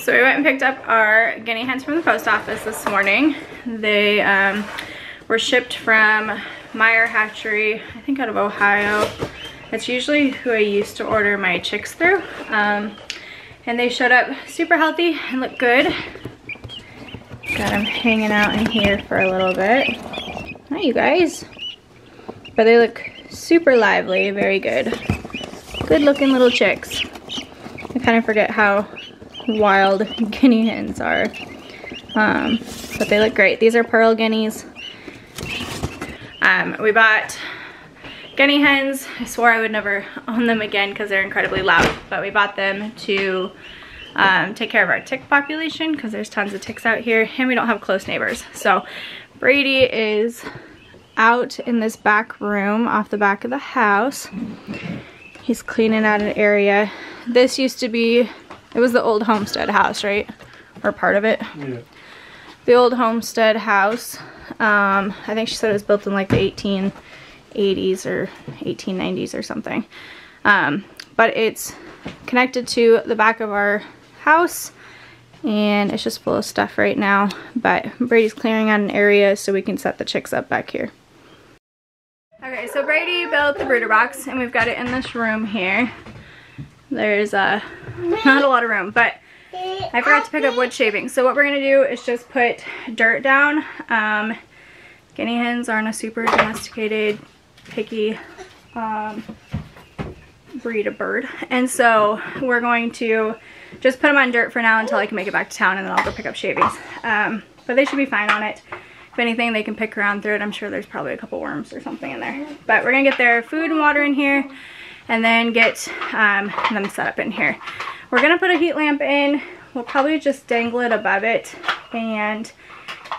So we went and picked up our guinea hens from the post office this morning. They were shipped from Meyer Hatchery, I think out of Ohio. That's usually who I used to order my chicks through. And they showed up super healthy and look good. Got them hanging out in here for a little bit. Hi, you guys. But they look super lively, very good. Good looking little chicks. I kind of forget how wild guinea hens are. But they look great. These are pearl guineas. We bought guinea hens. I swore I would never own them again because they're incredibly loud, but we bought them to take care of our tick population because there's tons of ticks out here and we don't have close neighbors. So Brady is out in this back room off the back of the house. He's cleaning out an area. This used to be, it was the old homestead house, right? Or part of it. Yeah. The old homestead house. I think she said it was built in like the 1880s or 1890s or something. But it's connected to the back of our house and it's just full of stuff right now. But Brady's clearing out an area so we can set the chicks up back here. Okay, so Brady built the brooder box and we've got it in this room here. There's not a lot of room, but I forgot to pick up wood shavings. So what we're gonna do is just put dirt down. Guinea hens aren't a super domesticated, picky breed of bird. And so we're going to just put them on dirt for now until I can make it back to town and then I'll go pick up shavings. But they should be fine on it. If anything, they can pick around through it. I'm sure there's probably a couple worms or something in there. But we're gonna get their food and water in here and then get them set up in here. We're gonna put a heat lamp in. We'll probably just dangle it above it, and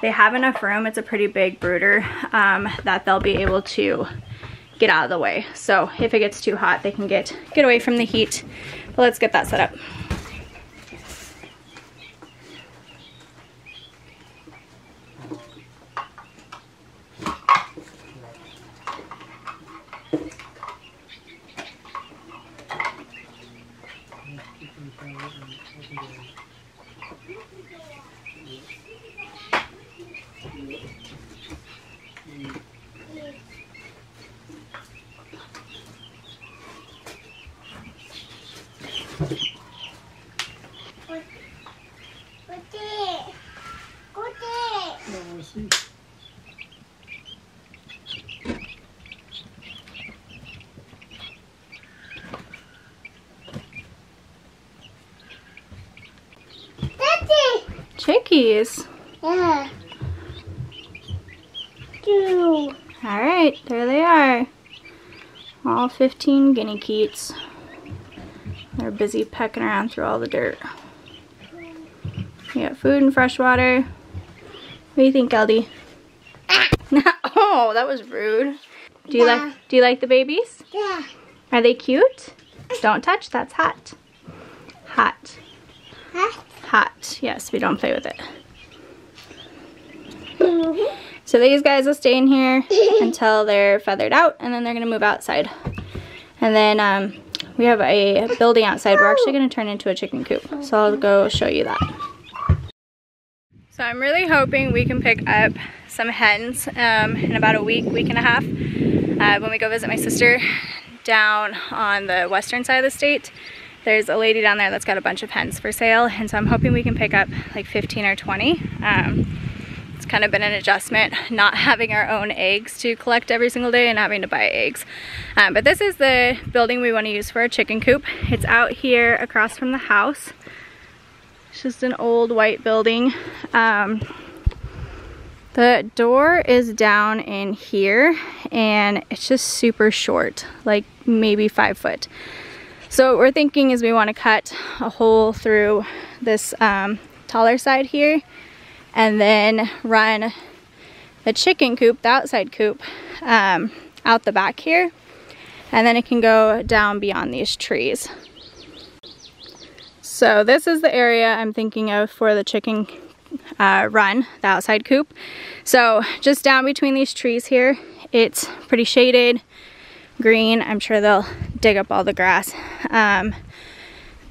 they have enough room. It's a pretty big brooder that they'll be able to get out of the way. So if it gets too hot, they can get away from the heat. But let's get that set up. Chickies. Yeah. Two. Alright, there they are. All 15 guinea keets. They're busy pecking around through all the dirt. You got food and fresh water. What do you think, Eldie? Oh, that was rude. Do you like the babies? Yeah. Are they cute? Don't touch, that's hot. Hot. Hot? Hot. Yes, we don't play with it. So these guys will stay in here until they're feathered out, and then they're going to move outside. And then we have a building outside. We're actually going to turn into a chicken coop. So I'll go show you that. So I'm really hoping we can pick up some hens in about a week and a half when we go visit my sister down on the western side of the state. There's a lady down there that's got a bunch of hens for sale, and so I'm hoping we can pick up like 15 or 20. It's kind of been an adjustment not having our own eggs to collect every single day and having to buy eggs. But this is the building we want to use for a chicken coop. It's out here across from the house. It's just an old white building. The door is down in here and it's just super short, like maybe 5 foot. So what we're thinking is we want to cut a hole through this taller side here and then run the chicken coop, the outside coop, out the back here, and then it can go down beyond these trees. So this is the area I'm thinking of for the chicken run, the outside coop. So just down between these trees here, it's pretty shaded, green. I'm sure they'll dig up all the grass.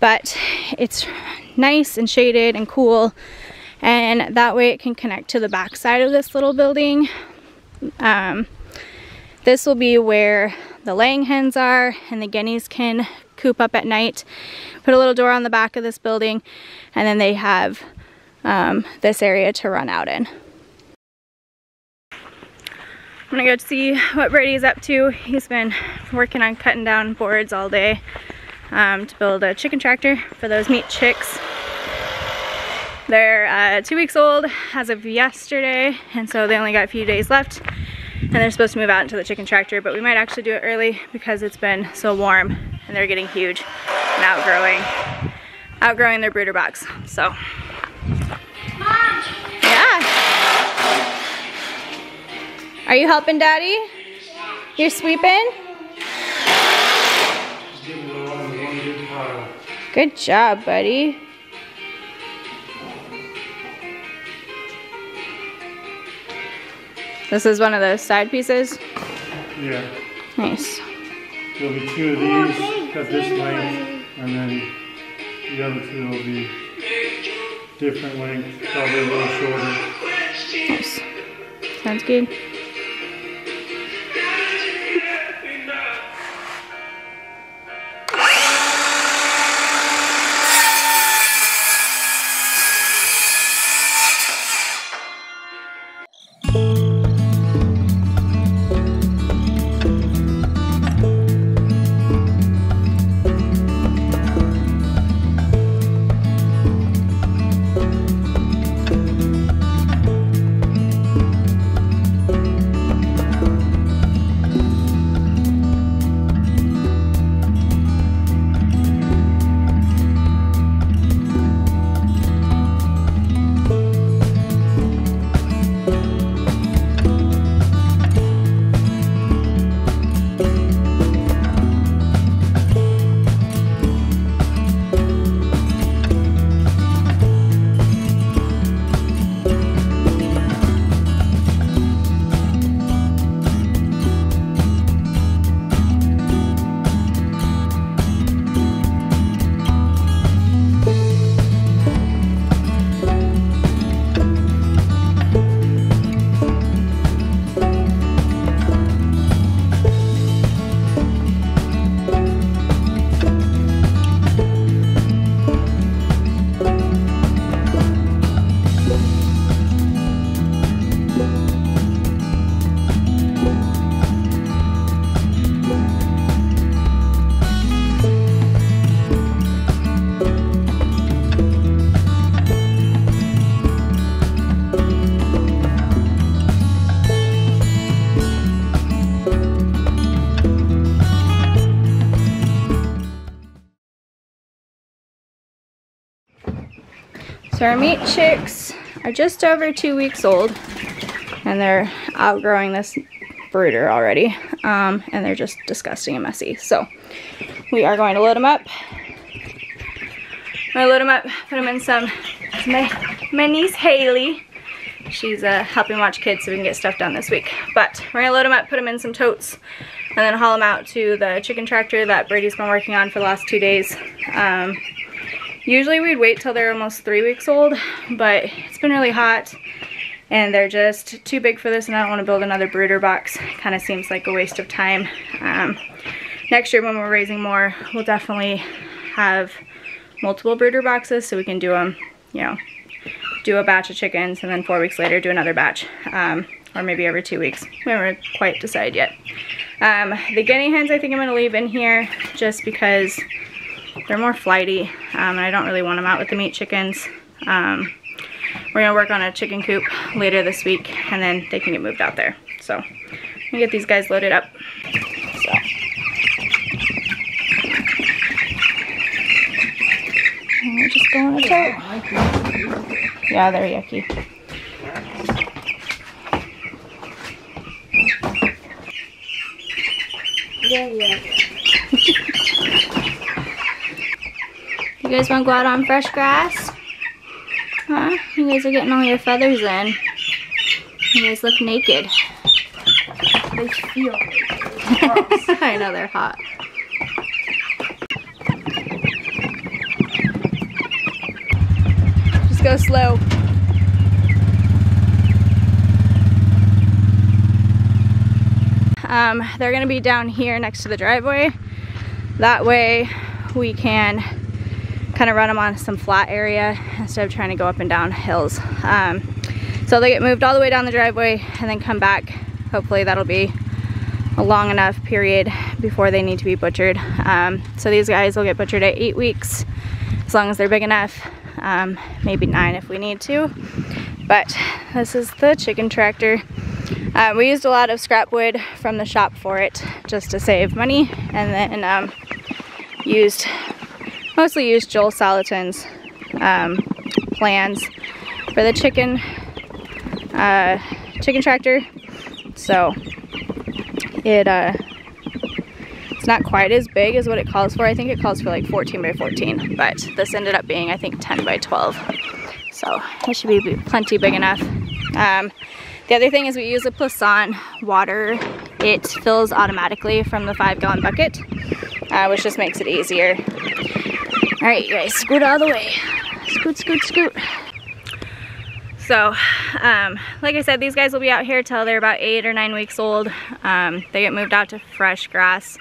but it's nice and shaded and cool, and that way it can connect to the back side of this little building. This will be where the laying hens are, and the guineas can coop up at night. Put a little door on the back of this building, and then they have this area to run out in. I'm gonna go see what Brady's up to. He's been working on cutting down boards all day to build a chicken tractor for those meat chicks. They're 2 weeks old as of yesterday, and so they only got a few days left, and they're supposed to move out into the chicken tractor, but we might actually do it early because it's been so warm and they're getting huge and outgrowing their brooder box. So Mom. yeah. Are you helping Daddy? Yeah. You're sweeping? Good job, buddy. This is one of those side pieces? Yeah. Nice. There'll be 2 of these at this length, and then the other 2 will be different length, probably a little shorter. Nice. Sounds good. So our meat chicks are just over 2 weeks old, and they're outgrowing this brooder already, and they're just disgusting and messy. So we are going to load them up. I'm gonna load them up, put them in some, my niece Haley. She's helping watch kids so we can get stuff done this week. But we're gonna load them up, put them in some totes, and then haul them out to the chicken tractor that Brady's been working on for the last 2 days. Usually we'd wait till they're almost 3 weeks old, but it's been really hot and they're just too big for this, and I don't want to build another brooder box. It kind of seems like a waste of time. Next year when we're raising more, we'll definitely have multiple brooder boxes so we can do them, you know, do a batch of chickens and then 4 weeks later do another batch, or maybe every 2 weeks. We haven't quite decided yet. The guinea hens I think I'm going to leave in here just because they're more flighty, and I don't really want them out with the meat chickens. We're going to work on a chicken coop later this week, and then they can get moved out there. So I'm going to get these guys loaded up. So. And we're just going to tote. Yeah, they're yucky. Yeah. You guys want to go out on fresh grass? Huh? You guys are getting all your feathers in. You guys look naked. They feel I know, they're hot. Let's go slow. They're gonna be down here next to the driveway. That way we can kind of run them on some flat area instead of trying to go up and down hills. So they get moved all the way down the driveway and then come back. Hopefully that'll be a long enough period before they need to be butchered. So these guys will get butchered at 8 weeks, as long as they're big enough. Maybe 9 if we need to. But this is the chicken tractor. We used a lot of scrap wood from the shop for it, just to save money, and then mostly used Joel Salatin's plans for the chicken tractor. So it's not quite as big as what it calls for. I think it calls for like 14 by 14, but this ended up being, I think, 10 by 12. So it should be plenty big enough. The other thing is we use a Poisson water. It fills automatically from the 5-gallon bucket, which just makes it easier. All right, you guys, scoot all the way. Scoot, scoot, scoot. So, like I said, these guys will be out here till they're about 8 or 9 weeks old. They get moved out to fresh grass,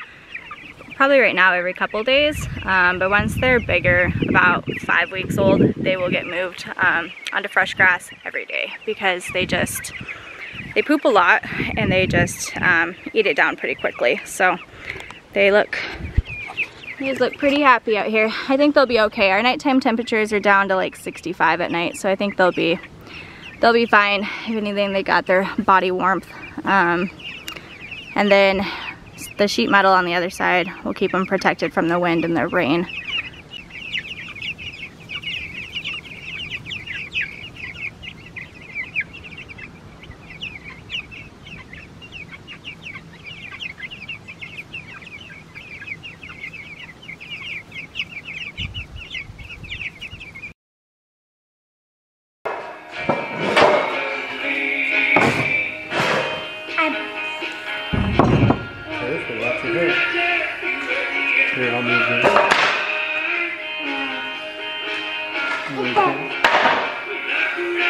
probably right now every couple days. But once they're bigger, about 5 weeks old, they will get moved onto fresh grass every day, because they poop a lot and they just eat it down pretty quickly. So these look pretty happy out here. I think they'll be okay. Our nighttime temperatures are down to like 65 at night, so I think they'll be fine. If anything, they got their body warmth. And then the sheet metal on the other side will keep them protected from the wind and the rain. Here, I'll move this.